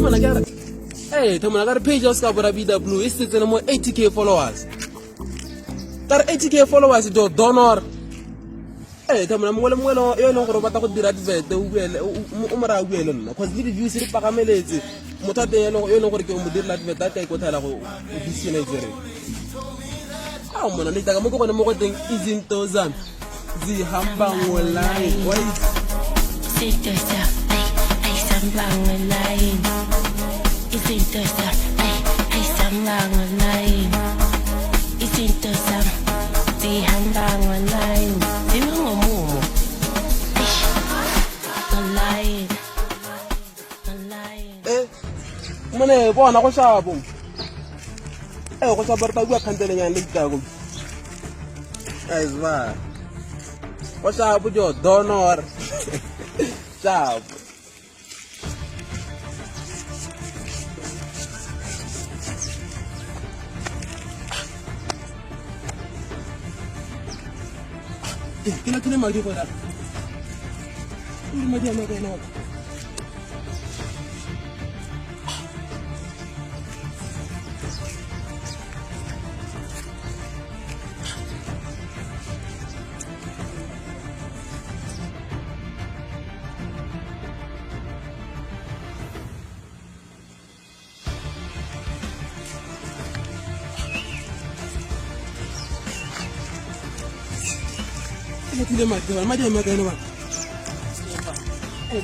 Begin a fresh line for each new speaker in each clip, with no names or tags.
Mona ka re thomona ka re page ya ska bora BW e setsena mo 80k followers. Ka re 80k followers do donor. Thomona mongwe yo leng gore ba ta go dira advert o buele o mara o buele nna cause le di views di pagameletse motho a teng yo leng gore ke mo direla advert a ka ikothala go disinaizer. Mona le taka mo go gone mo go teng izinto zami zihamba ngolai wait
izinto ayisamba ngolai izinto ayisamba ngolai izinto zihamba ngolai ngomumo ngolai
mone bona go shabo go shabo re ta bua khanteleng ya ntlitago aizwa go shabo jo donor shabo kila madi go da madi ama ka no kile madi ama ka no ba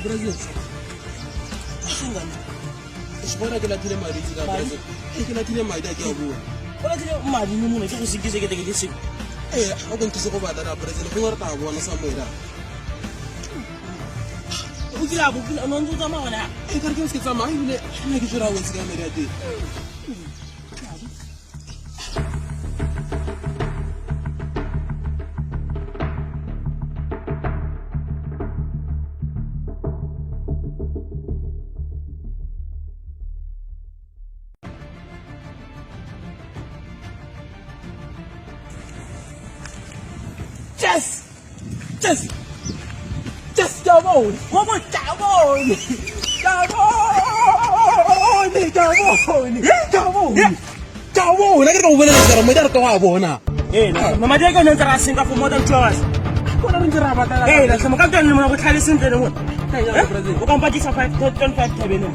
Brazil Shibona ke la tile madi ka Brazil ke la tile madi ka go
Wala tile madi mo mona ke go sikise ke ke se
a go ntse go bata na Brazil go re ta bona sa moira
o dira bo pila no ntse tsamaya wena
ka re ke se tsamaya ile nna ke jura o se ka meri a te Just Jabon! Como Jabon! Jabon! Lagi kau boleh sekarang macam kau apa na?
Mama dia kan nanti rasin kau for more than 2 hours.
Kau nak mencerah apa?
Dah sama kan mana aku cari sendiri pun. Bukan bagi sampai 25 tahun.